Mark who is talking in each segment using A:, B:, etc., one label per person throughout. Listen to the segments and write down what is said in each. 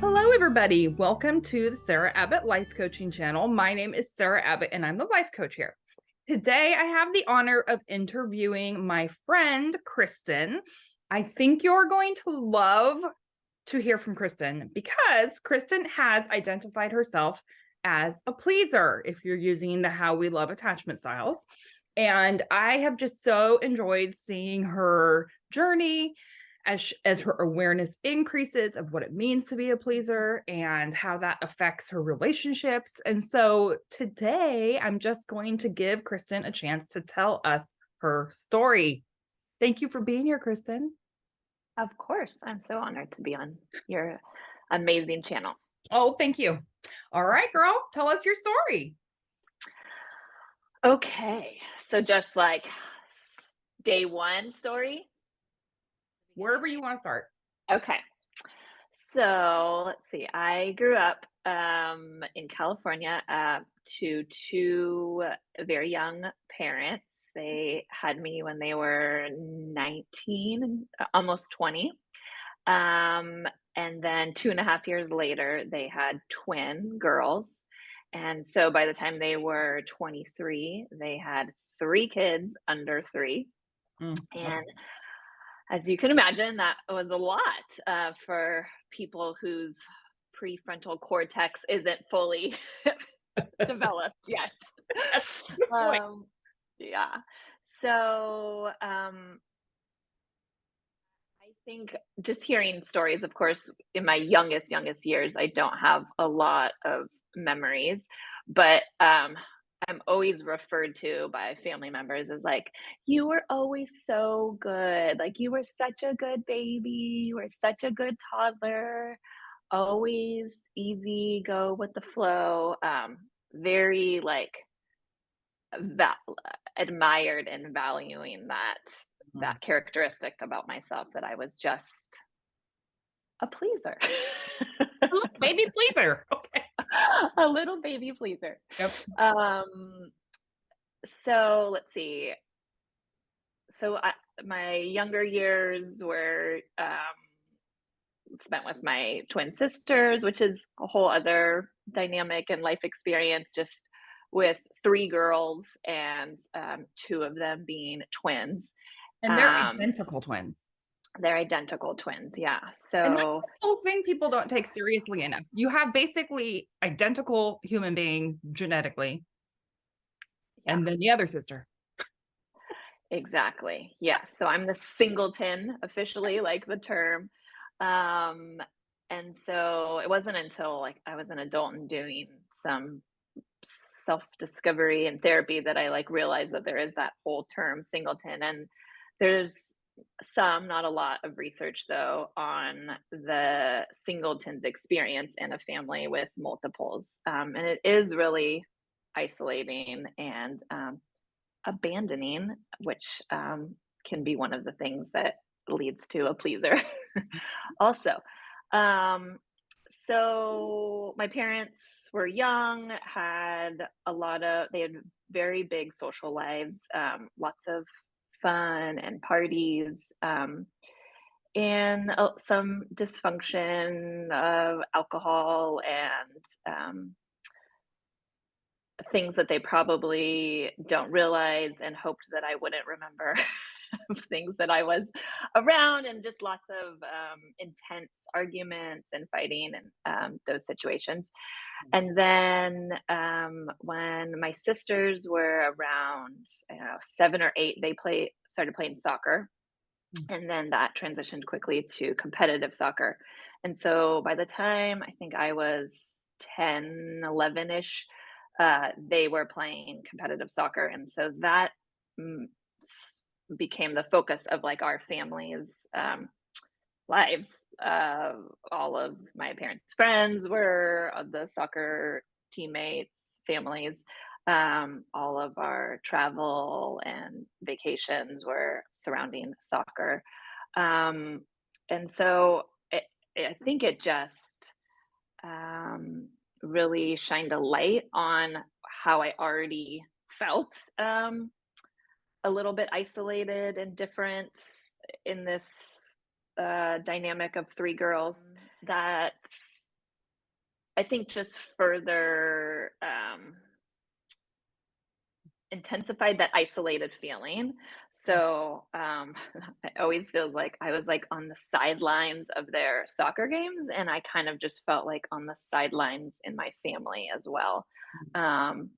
A: Hello, everybody. Welcome to the Sarah Abbott Life Coaching Channel. My name is Sarah Abbott, and I'm the life coach here. Today, I have the honor of interviewing my friend, Krystin. I think you're going to love to hear from Krystin because Krystin has identified herself as a pleaser if you're using the How We Love attachment styles. And I have just so enjoyed seeing her journey as her awareness increases of what it means to be a pleaser and how that affects her relationships. And so today I'm just going to give Krystin a chance to tell us her story. Thank you for being here, Krystin.
B: Of course. I'm so honored to be on your amazing channel.
A: Oh, thank you. All right, girl, tell us your story.
B: Okay. So just like day one story?
A: Wherever you want to start.
B: Okay. So let's see. I grew up in California to two very young parents. They had me when they were 19, almost 20. Um, and then 2.5 years later, they had twin girls. And so by the time they were 23, they had three kids under three.
A: Okay.
B: And as you can imagine, that was a lot for people whose prefrontal cortex isn't fully developed yet.
A: That's a good point.
B: Yeah. So I think just hearing stories, of course, in my youngest years, I don't have a lot of memories, but I'm always referred to by family members as like, you were always so good. Like, you were such a good baby. You were such a good toddler. Always easy, go with the flow. Very like va- admired and valuing that characteristic about myself, that I was just a pleaser.
A: Baby pleaser. Okay.
B: A little baby pleaser.
A: Yep.
B: Um, so let's see. So my younger years were spent with my twin sisters, which is a whole other dynamic and life experience, just with three girls and two of them being twins.
A: And they're
B: Um,
A: identical twins.
B: they're identical twins, yeah.
A: And that's
B: So
A: the whole thing people don't take seriously enough. You have basically identical human beings genetically,
B: yeah.
A: and then the other sister.
B: Exactly. Yes. So I'm the singleton officially, like the term. Um, and so it wasn't until like I was an adult and doing some self-discovery and therapy that I like realized that there is that whole term singleton. And there's some, not a lot of research though, on the singleton's experience in a family with multiples. And it is really isolating and abandoning, which can be one of the things that leads to a pleaser also. Um, so my parents were young, they had very big social lives, lots of fun and parties, and some dysfunction of alcohol and things that they probably don't realize and hoped that I wouldn't remember. Of things that I was around, and just lots of intense arguments and fighting and those situations. And then when my sisters were around 7 or 8, they started playing soccer, and then that transitioned quickly to competitive soccer. And so by the time I think I was 10, 11-ish, they were playing competitive soccer. And so that mm, became the focus of like our family's lives. All of my parents' friends were the soccer teammates, families. All of our travel and vacations were surrounding soccer. Um, and so I think it just really shined a light on how I already felt, a little bit isolated and different in this dynamic of three girls, that I think just further intensified that isolated feeling. So it always feels like I was like on the sidelines of their soccer games, and I kind of just felt like on the sidelines in my family as well. Um,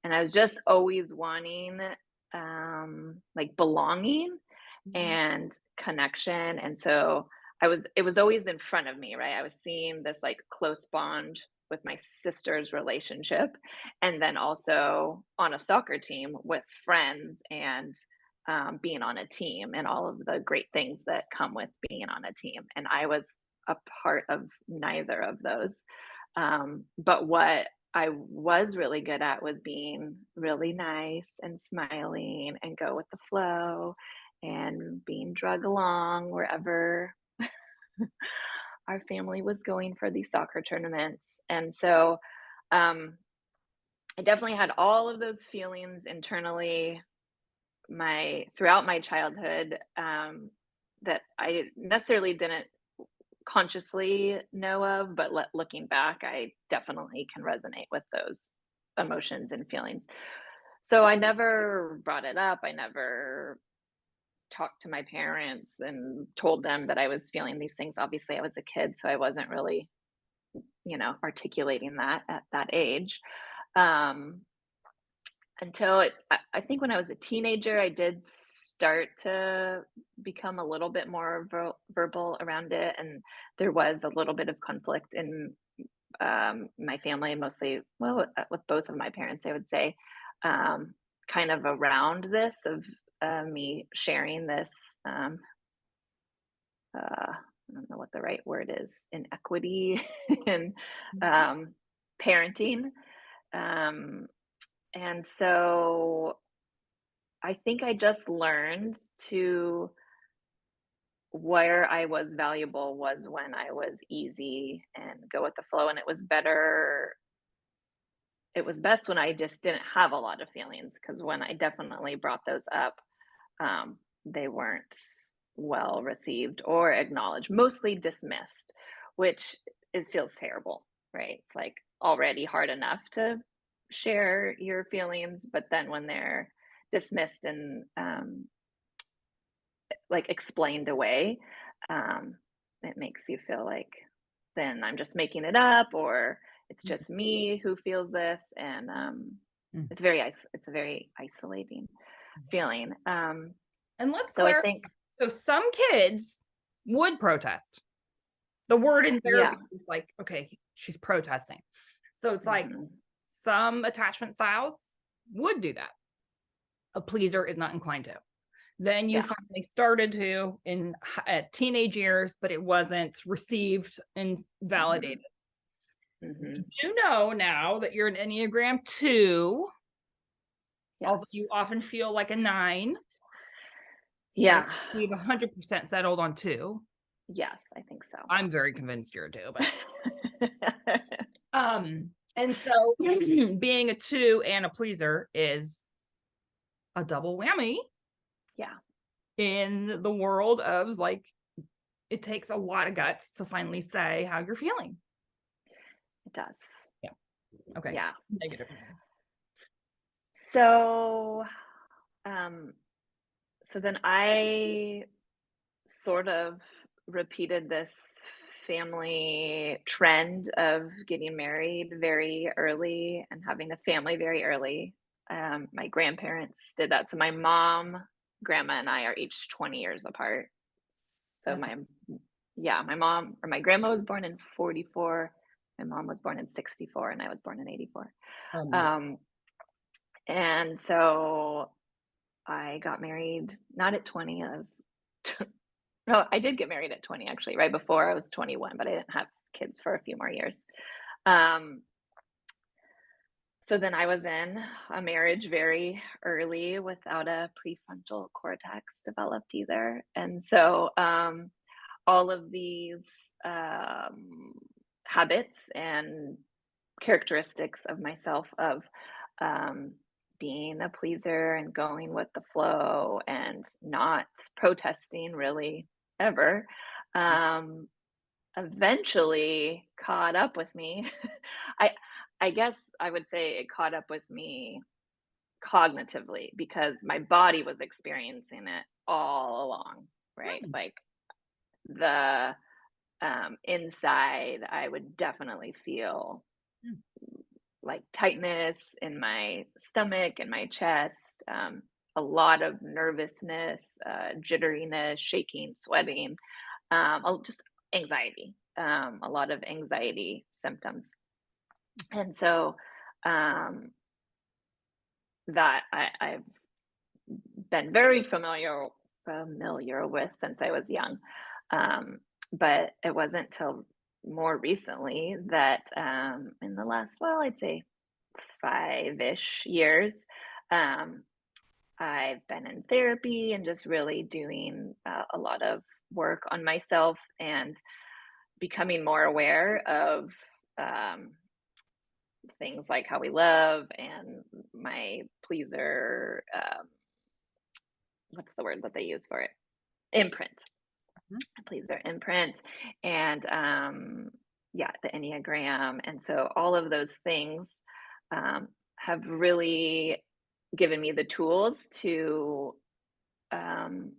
B: and I was just always wanting like belonging and connection. And so it was always in front of me, right? I was seeing this like close bond with my sister's relationship, and then also on a soccer team with friends, and being on a team and all of the great things that come with being on a team. And I was a part of neither of those. But what I was really good at was being really nice and smiling and go with the flow and being drug along wherever our family was going for these soccer tournaments. And so um, I definitely had all of those feelings internally throughout my childhood, that I necessarily didn't consciously know of, but looking back, I definitely can resonate with those emotions and feelings. So I never brought it up. I never talked to my parents and told them that I was feeling these things. Obviously, I was a kid, so I wasn't really, articulating that at that age. Um, until I think when I was a teenager, I did start to become a little bit more verbal around it, and there was a little bit of conflict in my family, mostly, well, with both of my parents, I would say, kind of around this of me sharing this. I don't know what the right word is, inequity in parenting. Um, and so I think I just learned to where I was valuable was when I was easy and go with the flow. And it was best when I just didn't have a lot of feelings, because when I definitely brought those up, they weren't well received or acknowledged, mostly dismissed, which feels terrible, right? It's like already hard enough to share your feelings, but then when they're dismissed and like explained away, um, it makes you feel like then I'm just making it up, or it's just me who feels this, and
A: Mm.
B: it's a very isolating feeling.
A: And let's
B: So I
A: clarify.
B: think,
A: So some kids would protest. The word in
B: yeah.
A: therapy is like, okay, she's protesting. So it's like
B: Mhm.
A: some attachment styles would do that. A pleaser is not inclined to. Then you
B: Yeah.
A: finally started to at teenage years, but it wasn't received and validated.
B: Mhm.
A: You know now that you're an Enneagram 2,
B: Yeah.
A: although you often feel like a 9. And
B: Yeah.
A: we've 100% settled on 2.
B: Yes, I think so.
A: I'm very convinced you're a 2, but and so being a 2 and a pleaser is a double whammy
B: Yeah,
A: in the world of like, it takes a lot of guts to finally say how you're feeling.
B: it does.
A: Yeah. Okay.
B: Yeah.
A: Negative.
B: So, um, so then I sort of repeated this family trend of getting married very early and having a family very early. My grandparents did that. So my mom, grandma, and I are each 20 years apart. So
A: That's
B: my mom or my grandma was born in 44. My mom was born in 64, and I was born in 84.
A: amazing.
B: Um, and so I got married not at 20. No, I did get married at 20, actually, right before I was 21, but I didn't have kids for a few more years. Um, so then I was in a marriage very early without a prefrontal cortex developed either. And so all of these um, habits and characteristics of myself of um, being a pleaser and going with the flow and not protesting really ever, um, eventually caught up with me. I I guess I would say it caught up with me cognitively because my body was experiencing it all along, right?
A: Hmm.
B: Like the inside, I would definitely feel
A: Mm.
B: like tightness in my stomach and my chest, a lot of nervousness, jitteriness, shaking, sweating, just anxiety, a lot of anxiety symptoms. And so um, that I've been very familiar with since I was young. Um, but it wasn't till more recently that in the last, well, I'd say 5-ish years, um, I've been in therapy and just really doing a lot of work on myself and becoming more aware of um, things like how we love and my pleaser. What's the word that they use for it? Imprint.
A: Mhm.
B: Pleaser imprint, and yeah, the Enneagram. And so all of those things have really given me the tools to um,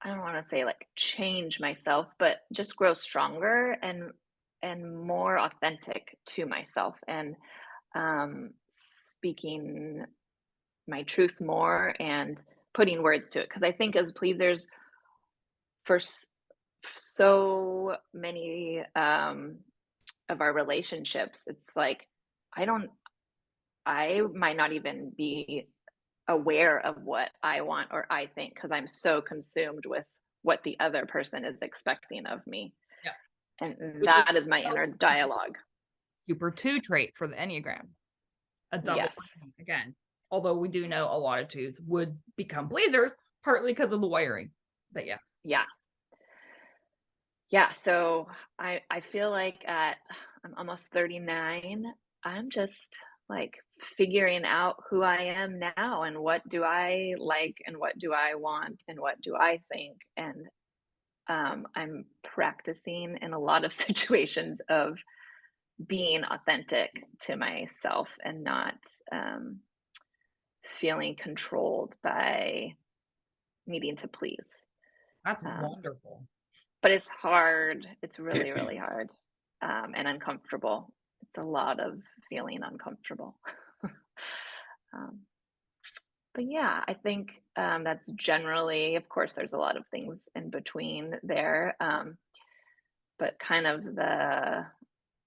B: I don't want to say like change myself, but just grow stronger and more authentic to myself and speaking my truth more and putting words to it. Because I think as pleasers, for so many of our relationships, it's like I don't, I might not even be aware of what I want or I think because I'm so consumed with what the other person is expecting of me.
A: Yeah.
B: And
A: Which is
B: that is my inner dialogue.
A: super two trait for the Enneagram, a double
B: Yes.
A: again. Although we do know a lot of twos would become pleasers, partly because of the wiring. But yes.
B: Yeah. Yeah. So I feel like I'm almost 39. I'm just like figuring out who I am now and what do I like and what do I want and what do I think. And I'm practicing in a lot of situations of being authentic to myself and not um, feeling controlled by needing to please.
A: That's
B: Um,
A: wonderful.
B: but it's hard. It's really, really hard and uncomfortable. It's a lot of feeling uncomfortable. um, but yeah, I think that's generally, of course, there's a lot of things in between there, but kind of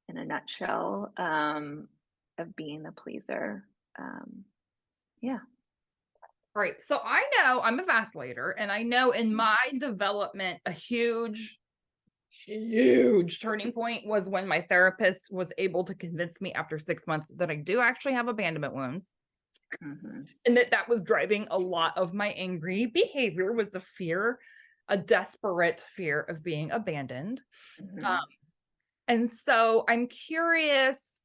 B: in a nutshell, of being a pleaser. Um, yeah.
A: All right. So I know I'm a vacillator, and I know in
B: Mhm.
A: my development, a huge turning point was when my therapist was able to convince me after 6 months that I do actually have abandonment wounds,
B: Mhm.
A: and that was driving a lot of my angry behavior, was a fear, a desperate fear of being abandoned. Um,
B: Mhm.
A: and so I'm curious,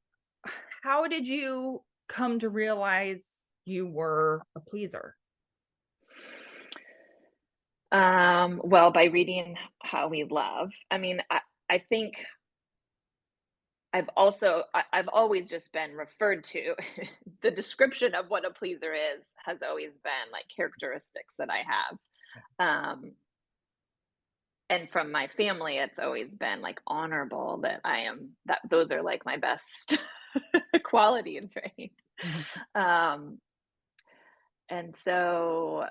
A: how did you come to realize you were a pleaser?
B: Well, by reading How We Love, I mean, I think I've always just been referred to the description of what a pleaser is has always been like characteristics that I have. Um, and from my family, it's always been like honorable that I am that those are like my best qualities, right?
A: Mhm.
B: Um, and so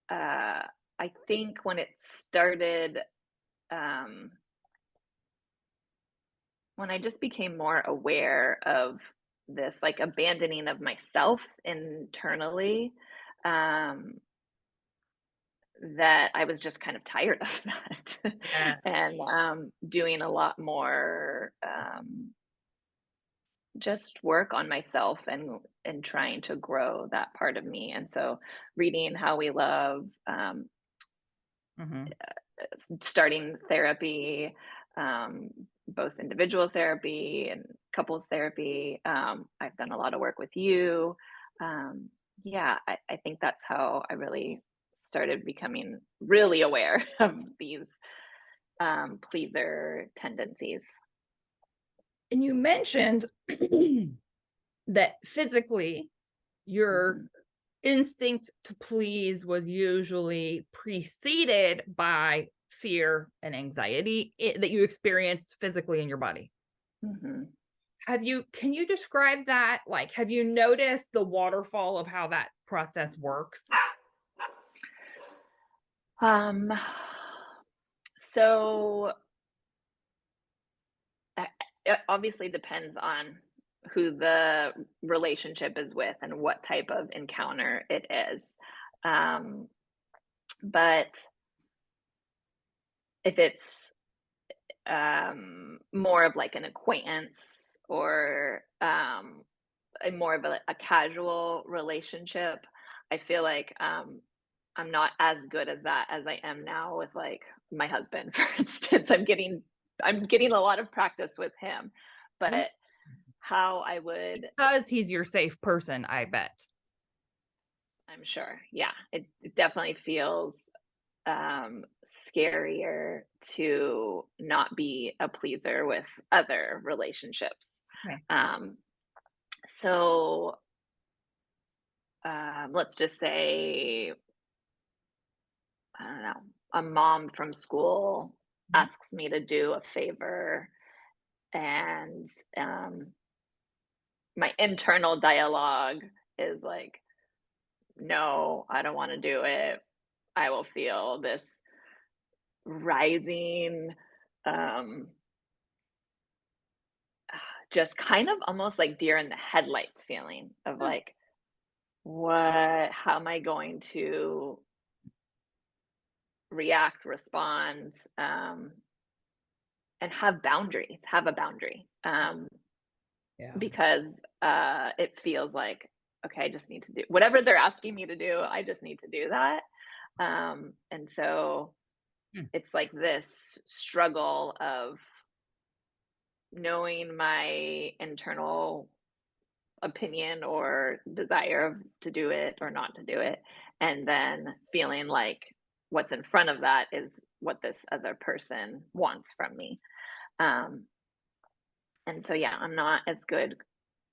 B: uh, I think when it started, um, when I just became more aware of this like abandoning of myself internally, um, that I was just kind of tired of that
A: Yes.
B: and doing a lot more just work on myself and trying to grow that part of me. And so reading How We Love,
A: Mhm.
B: starting therapy, um, both individual therapy and couples therapy. I've done a lot of work with you. Um, yeah, I think that's how I really started becoming really aware of these pleaser tendencies.
A: And you mentioned that physically your
B: Mhm.
A: instinct to please was usually preceded by fear and anxiety that you experienced physically in your body.
B: Mhm.
A: Can you describe that? Like, have you noticed the waterfall of how that process works?
B: Um, so uh, it obviously depends on who the relationship is with and what type of encounter it is. Um, but if it's more of like an acquaintance or a more of a casual relationship, I feel like I'm not as good as that as I am now with like my husband, for instance. I'm getting a lot of practice with him,
A: Mm.
B: but how I would,
A: Because he's your safe person, I bet.
B: I'm sure, yeah, it definitely feels scarier to not be a pleaser with other relationships.
A: Okay.
B: Um, so let's just say, I don't know, a mom from school
A: Mhm.
B: asks me to do a favor, and um, my internal dialogue is like, no, I don't want to do it. I will feel this rising, um, just kind of almost like deer in the headlights feeling of
A: Oh,
B: like, how am I going to react, respond, and have a boundary.
A: yeah.
B: Because it feels like, okay, I just need to do whatever they're asking me to do. I just need to do that. And so
A: Mm.
B: it's like this struggle of knowing my internal opinion or desire to do it or not to do it, and then feeling like what's in front of that is what this other person wants from me. Um, and so, yeah, I'm not as good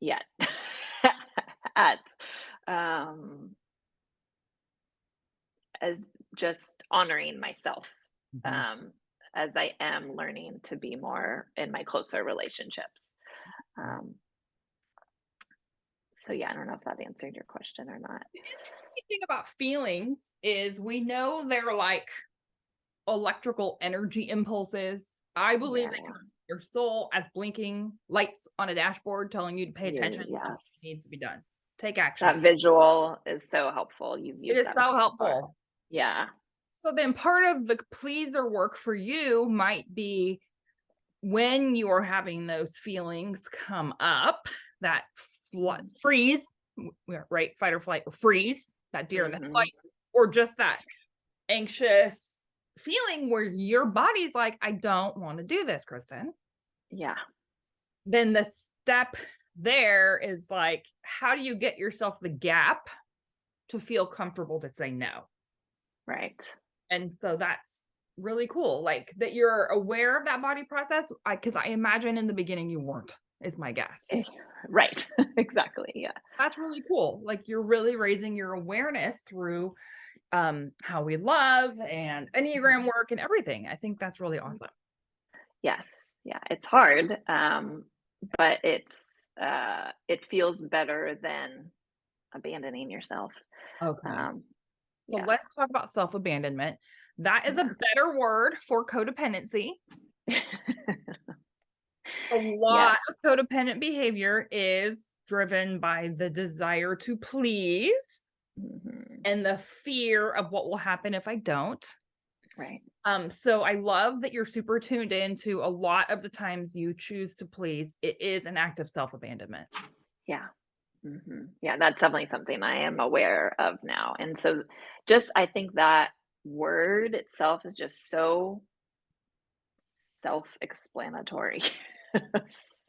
B: yet at um, as just honoring myself,
A: Mhm.
B: um, as I am learning to be more in my closer relationships. Um, so yeah, I don't know if that answered your question or not.
A: The interesting thing about feelings is we know they're like electrical energy impulses. I believe
B: Yeah,
A: they come from your soul as blinking lights on a dashboard telling you to pay attention.
B: yeah.
A: Something needs to be done. Take action.
B: That visual is so helpful. You've
A: It
B: used
A: is
B: that with
A: so
B: me before.
A: helpful.
B: Yeah.
A: So then part of the pleaser work for you might be when you are having those feelings come up, that freeze, right? Fight or flight or freeze, that deer in the
B: Mhm.
A: headlights, or just that anxious feeling where your body's like, I don't want to do this, Kristen.
B: Yeah,
A: Then the step there is like, how do you get yourself the gap to feel comfortable to say no?
B: right.
A: And so that's really cool. Like that you're aware of that body process. Because I imagine in the beginning you weren't, is my guess.
B: Eh, right. Exactly, yeah.
A: That's really cool. Like you're really raising your awareness through how we love and Enneagram
B: Mhm.
A: work and everything. I think that's really awesome.
B: Yes. Yeah, it's hard, but it feels better than abandoning yourself.
A: Okay.
B: Um,
A: So
B: yeah,
A: let's talk about self abandonment. That is a
B: yeah.
A: better word for codependency. A
B: Yes.
A: lot of codependent behavior is driven by the desire to please
B: Mhm.
A: and the fear of what will happen if I don't.
B: Right.
A: So I love that you're super tuned into a lot of the times you choose to please. It is an act of self-abandonment.
B: Yeah. Yeah, that's definitely something I am aware of now. And so just I think that word itself is just so self-explanatory.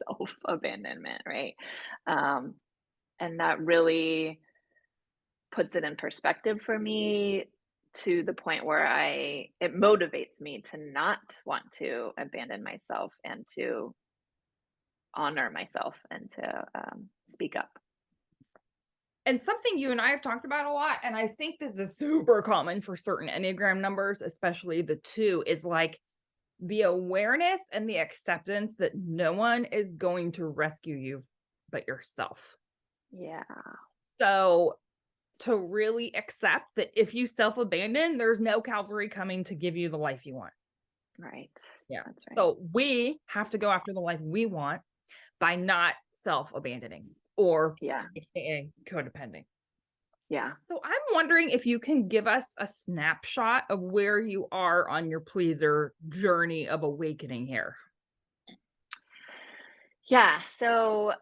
B: Self-abandonment, right? Um, and that really puts it in perspective for me to the point where it motivates me to not want to abandon myself and to honor myself and to speak up.
A: And something you and I have talked about a lot, and I think this is super common for certain Enneagram numbers, especially the 2, is like the awareness and the acceptance that no one is going to rescue you but yourself.
B: Yeah.
A: So to really accept that if you self-abandon, there's no Calvary coming to give you the life you want.
B: Right.
A: Yeah.
B: That's right.
A: So we have to go after the life we want by not self-abandoning or
B: Yeah.
A: AKA codependent.
B: Yeah.
A: So I'm wondering if you can give us a snapshot of where you are on your pleaser journey of awakening here.
B: Yeah. So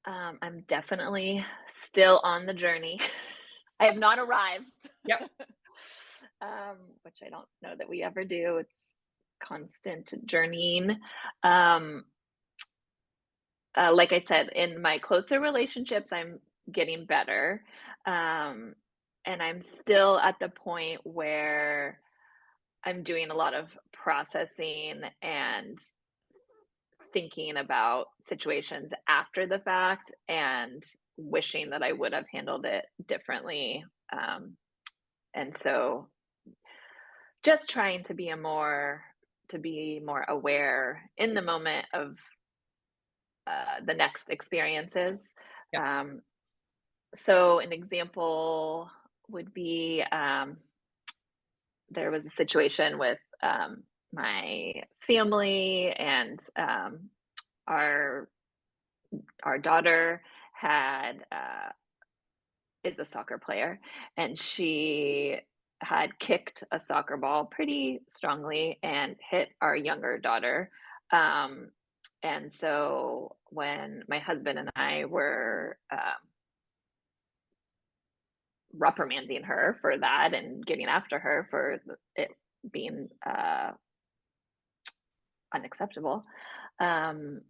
B: I'm definitely still on the journey. I have not arrived.
A: Yep.
B: Which I don't know that we ever do. It's constant journeying. Um, like I said, in my closer relationships, I'm getting better. Um, and I'm still at the point where I'm doing a lot of processing and thinking about situations after the fact and wishing that I would have handled it differently. And so just trying to be more aware in the moment of the next experiences.
A: Yep.
B: So an example would be there was a situation with my family and our our daughter had is a soccer player, and she had kicked a soccer ball pretty strongly and hit our younger daughter. Um, and so when my husband and I were reprimanding her for that and getting after her for it being unacceptable, um,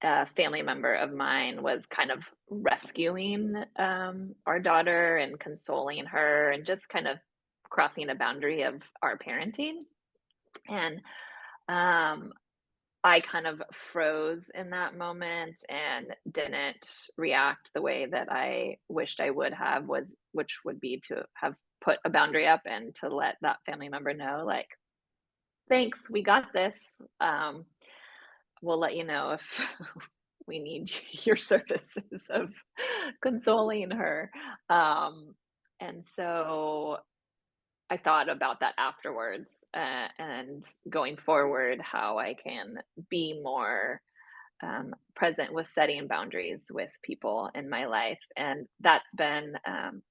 B: a family member of mine was kind of rescuing our daughter and consoling her and just kind of crossing a boundary of our parenting. And um, I kind of froze in that moment and didn't react the way that I wished I would have, which would be to have put a boundary up and to let that family member know, like, thanks, we got this. Um, we'll let you know if we need your services of consoling her. Um, and so I thought about that afterwards, and going forward, how I can be more present with setting boundaries with people in my life. And that's been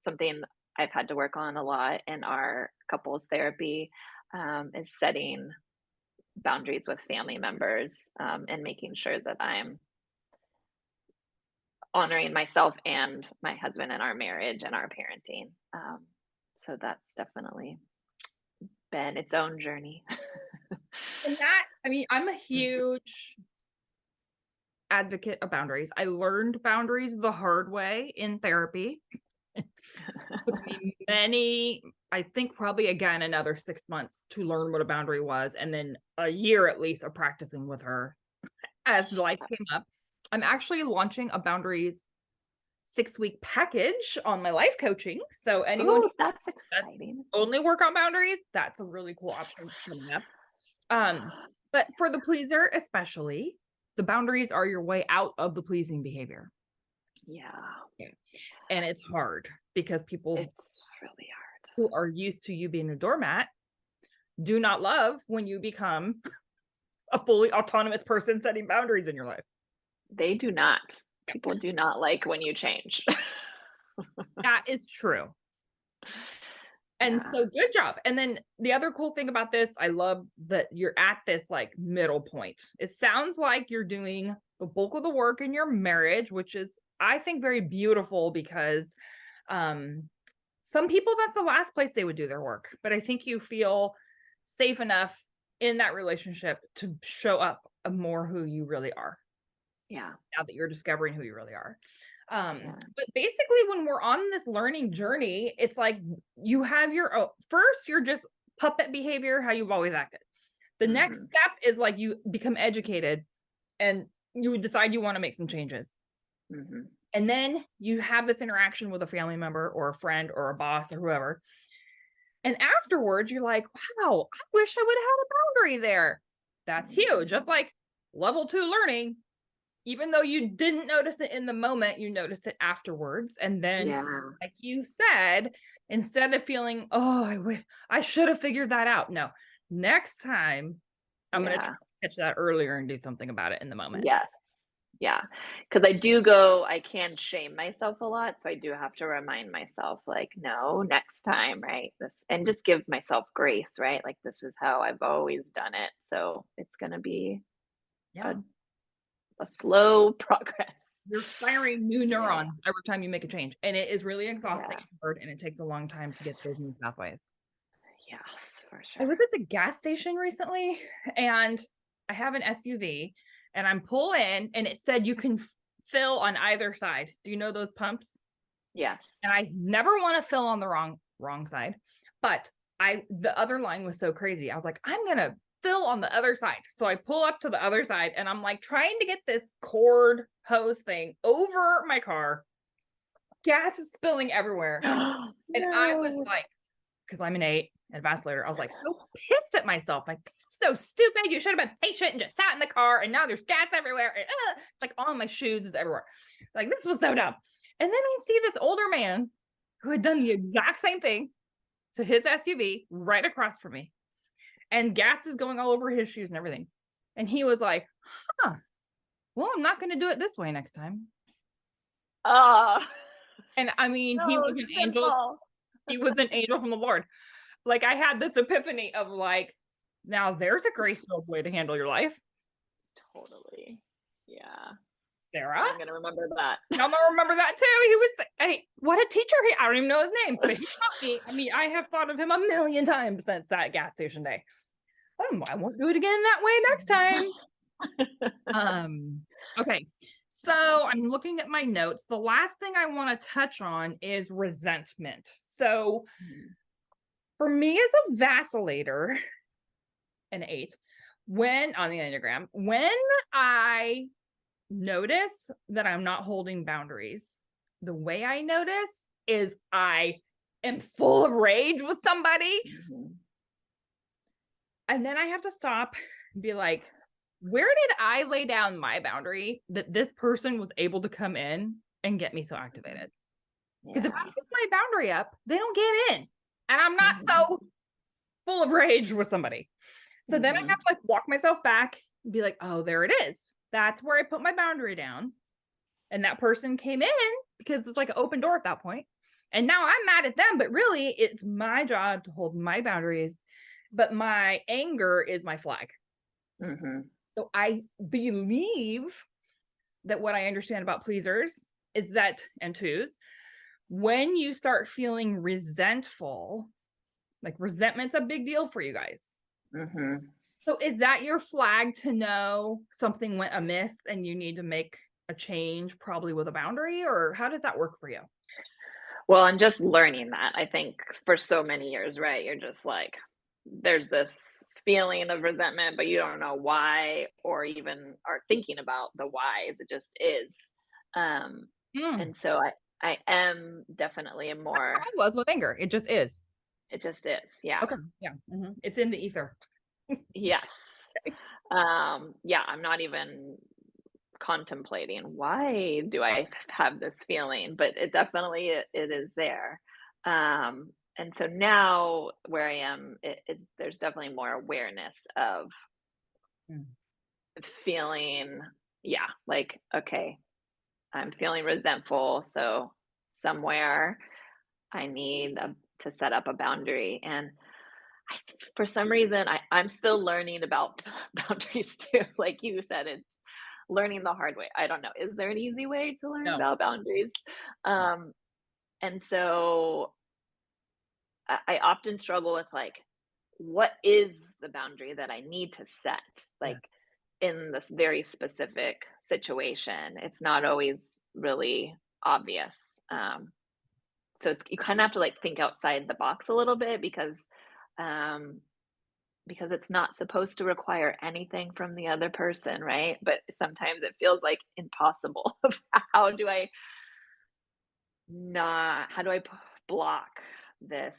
B: something I've had to work on a lot in our couples therapy, is setting boundaries with family members, and making sure that I'm honoring myself and my husband and our marriage and our parenting. So that's definitely been its own journey.
A: And that, I mean, I'm a huge advocate of boundaries. I learned boundaries the hard way in therapy. Took me many, I think probably again another 6 months to learn what a boundary was, and then a year at least of practicing with her as life came up. I'm actually launching a boundaries 6-week package on my life coaching. So anyone
B: Oh, that's
A: that
B: exciting.
A: only work on boundaries, that's a really cool option coming up. But for the pleaser, especially, the boundaries are your way out of the pleasing behavior.
B: Yeah,
A: Yeah. And it's hard because people
B: it's really hard.
A: who are used to you being a doormat do not love when you become a fully autonomous person setting boundaries in your life.
B: They do not.
A: Yeah.
B: People do not like when you change.
A: That is true. And
B: Yeah.
A: so good job. And then the other cool thing about this, I love that you're at this like middle point. It sounds like you're doing the bulk of the work in your marriage, which is, I think, very beautiful because some people, that's the last place they would do their work. But I think you feel safe enough in that relationship to show up more who you really are
B: Yeah.
A: now that you're discovering who you really are. But basically when we're on this learning journey, it's like you have first, you're just puppet behavior, how you've always acted. The next step is like you become educated and you decide you want to make some changes. And then you have this interaction with a family member or a friend or a boss or whoever. And afterwards, you're like, wow, I wish I would have had a boundary there. That's huge. That's like level 2 learning. Even though you didn't notice it in the moment, you notice it afterwards. And then, like you said, instead of feeling, oh, I should have figured that out. No, next time I'm going to catch that earlier and do something about it in the moment.
B: Yes. Yeah. Because I can shame myself a lot. So I do have to remind myself, like, no, next time, right? And just give myself grace, right? Like, this is how I've always done it. So it's going to be a slow progress.
A: You're firing new neurons every time you make a change. And it is really exhausting and it takes a long time to get those new pathways.
B: Yes, for sure.
A: I was at the gas station recently and I have an SUV and I'm pulling and it said you can fill on either side. Do you know those pumps?
B: Yes.
A: And I never want to fill on the wrong side, but the other line was so crazy. I was like, I'm going to fill on the other side. So I pull up to the other side and I'm like trying to get this cord hose thing over my car. Gas is spilling everywhere. And I was like, because I'm an 8 advanced later, I was like so pissed at myself. Like, this was so stupid. You should have been patient and just sat in the car. And now there's gas everywhere. And like on my shoes is everywhere. Like, this was so dumb. And then I see this older man who had done the exact same thing to his SUV right across from me. And gas is going all over his shoes and everything. And he was like, well, I'm not going to do it this way next time. And I mean, he was an angel. He was an angel from the Lord. Like, I had this epiphany of like, now there's a graceful way to handle your life.
B: Totally. Yeah.
A: Sarah?
B: I'm going to remember that.
A: I'm going to remember that too. He was, what a teacher. I don't even know his name, but he taught me. I mean, I have thought of him a million times since that gas station day. I won't do it again that way next time. Okay. So I'm looking at my notes. The last thing I want to touch on is resentment. So for me as a vacillator, an 8, when on the Enneagram, when I notice that I'm not holding boundaries, the way I notice is I am full of rage with somebody. And then I have to stop and be like, where did I lay down my boundary that this person was able to come in and get me so activated? Because if I put my boundary up, they don't get in. And I'm not so full of rage with somebody. So then I have to like walk myself back and be like, oh, there it is. That's where I put my boundary down. And that person came in because it's like an open door at that point. And now I'm mad at them, but really it's my job to hold my boundaries. But my anger is my flag. So I believe that what I understand about pleasers is that, and 2s, when you start feeling resentful, like resentment's a big deal for you guys. So is that your flag to know something went amiss and you need to make a change, probably with a boundary, or how does that work for you?
B: Well, I'm just learning that. I think for so many years, right? You're just like, there's this feeling of resentment, but you don't know why or even are thinking about the whys. It just is. And so I am definitely a more.
A: That's how I was with anger. It just is.
B: It just is. Yeah.
A: Okay. Yeah. It's in the ether.
B: Yes. Yeah. I'm not even contemplating why do I have this feeling, but it definitely it is there. And so now where I am, there's definitely more awareness of feeling, like, okay, I'm feeling resentful. So somewhere I need to set up a boundary. And for some reason, I'm still learning about boundaries too. Like you said, it's learning the hard way. I don't know. Is there an easy way to learn about boundaries? And so I often struggle with like, what is the boundary that I need to set? Like in this very specific situation, it's not always really obvious. So you kind of have to like think outside the box a little bit um, because it's not supposed to require anything from the other person, right? But sometimes it feels like impossible. How do I not? How do I block this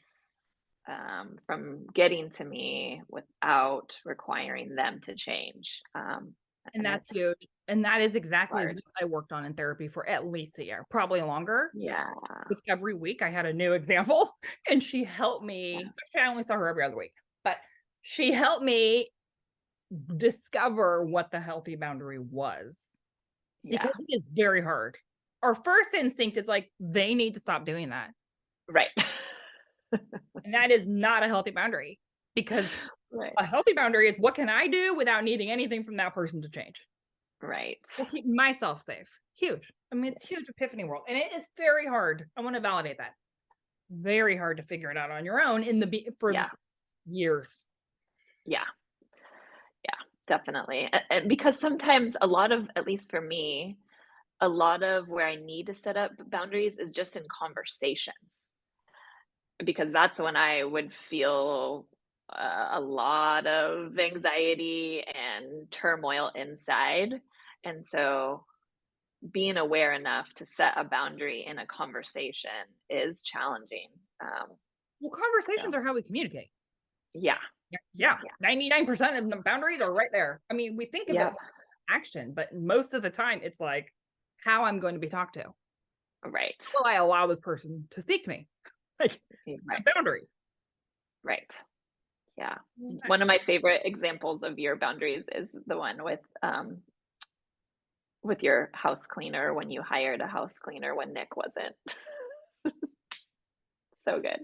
B: from getting to me without requiring them to change?
A: And
B: And
A: that's
B: it's
A: huge. And that is exactly
B: hard.
A: what I worked on in therapy for at least a year, probably longer.
B: Yeah.
A: With every week I had a new example and she helped me.
B: Yeah.
A: Actually, I only saw her every other week, but she helped me discover what the healthy boundary was
B: Yeah.
A: because it is very hard. Our first instinct is like, they need to stop doing that.
B: Right.
A: And that is not a healthy boundary because
B: Right.
A: a healthy boundary is what can I do without needing anything from that person to change?
B: Right.
A: Will keep myself safe. Huge. I mean, it's huge epiphany world. And it is very hard. I want to validate that. Very hard to figure it out on your own for
B: Yeah.
A: the years.
B: Yeah. Yeah. Definitely. And because sometimes a lot of, at least for me, a lot of where I need to set up boundaries is just in conversations, because that's when I would feel a lot of anxiety and turmoil inside. And so being aware enough to set a boundary in a conversation is challenging.
A: Well, conversations
B: So
A: are how we communicate.
B: yeah,
A: Yeah.
B: yeah,
A: 99% of the boundaries are right there. I mean, we think of it
B: yep,
A: more action, but most of the time it's like how I'm going to be talked to.
B: right,
A: Will I allow this person to speak to me? Like, it's
B: right,
A: a boundary.
B: right. Yeah. One of
A: Next.
B: my favorite examples of your boundaries is the one with your house cleaner, when you hired a house cleaner when Nick wasn't. So good.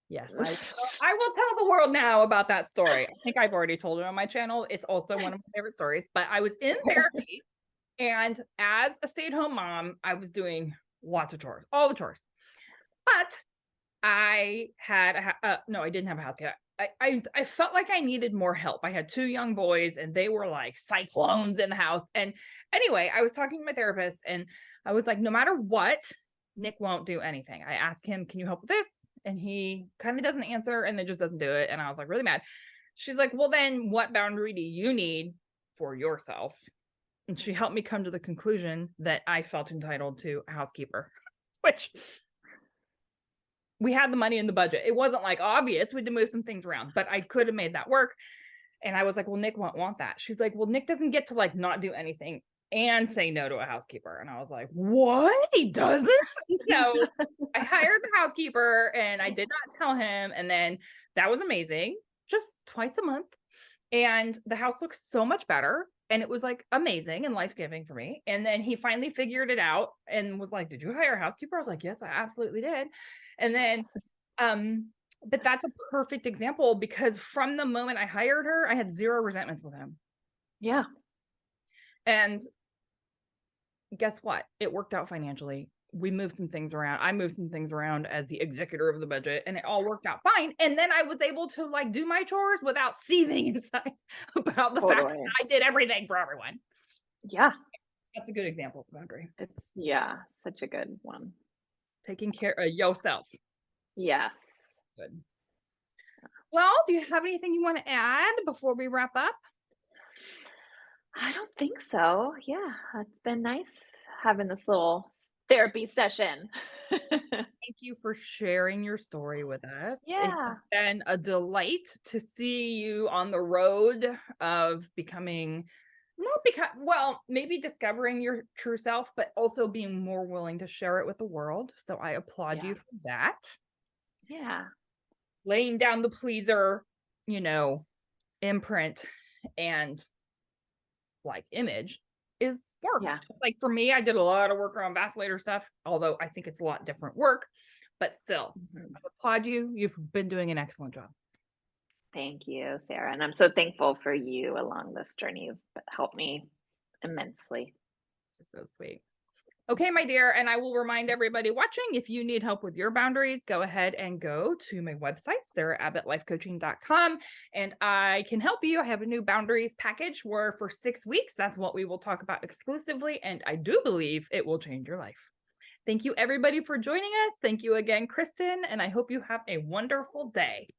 A: Yes, I will tell the world now about that story. I think I've already told it on my channel. It's also one of my favorite stories, but I was in therapy and as a stay-at-home mom, I was doing lots of chores, all the chores. But I had no, I didn't have a house cat. I felt like I needed more help. I had two young boys and they were like cyclones in the house. And anyway, I was talking to my therapist and I was like, no matter what, Nick won't do anything. I asked him, can you help with this? And he kind of doesn't answer and then just doesn't do it. And I was like, really mad. She's like, well, then what boundary do you need for yourself? And she helped me come to the conclusion that I felt entitled to a housekeeper, which we had the money in the budget. It wasn't like obvious. We had to move some things around, but I could have made that work. And I was like, well, Nick won't want that. She's like, well, Nick doesn't get to like not do anything and say no to a housekeeper. And I was like, what? He doesn't? So I hired the housekeeper and I did not tell him. And then that was amazing. Just twice a month. And the house looks so much better. And it was like amazing and life-giving for me. And then he finally figured it out and was like, did you hire a housekeeper? I was like, yes, I absolutely did. And then, but that's a perfect example because from the moment I hired her, I had zero resentments with him.
B: Yeah.
A: And guess what? It worked out financially. We moved some things around. I moved some things around as the executor of the budget and it all worked out fine. And then I was able to like do my chores without seething inside about the fact
B: Totally.
A: that I did everything for everyone.
B: Yeah.
A: That's a good example of boundary.
B: It's yeah, such a good one.
A: Taking care of yourself.
B: Yes.
A: Good. Well, do you have anything you want to add before we wrap up?
B: I don't think so. Yeah, it's been nice having this little therapy session.
A: Thank you for sharing your story with us. It
B: Yeah.
A: has been a delight to see you on the road of becoming, well, maybe discovering your true self, but also being more willing to share it with the world. So I applaud
B: Yeah.
A: you for that.
B: Yeah.
A: Laying down the pleaser, imprint and like image is work.
B: Yeah.
A: Like for me, I did a lot of work around vacillator stuff, although I think it's a lot different work, but still,
B: Mhm.
A: I applaud you. You've been doing an excellent job.
B: Thank you, Sarah. And I'm so thankful for you along this journey. You've helped me immensely.
A: You're so sweet. Okay, my dear, and I will remind everybody watching, if you need help with your boundaries, go ahead and go to my website, sarahAbbottLifeCoaching.com, and I can help you. I have a new boundaries package where for 6 weeks, that's what we will talk about exclusively, and I do believe it will change your life. Thank you, everybody, for joining us. Thank you again, Krystin, and I hope you have a wonderful day.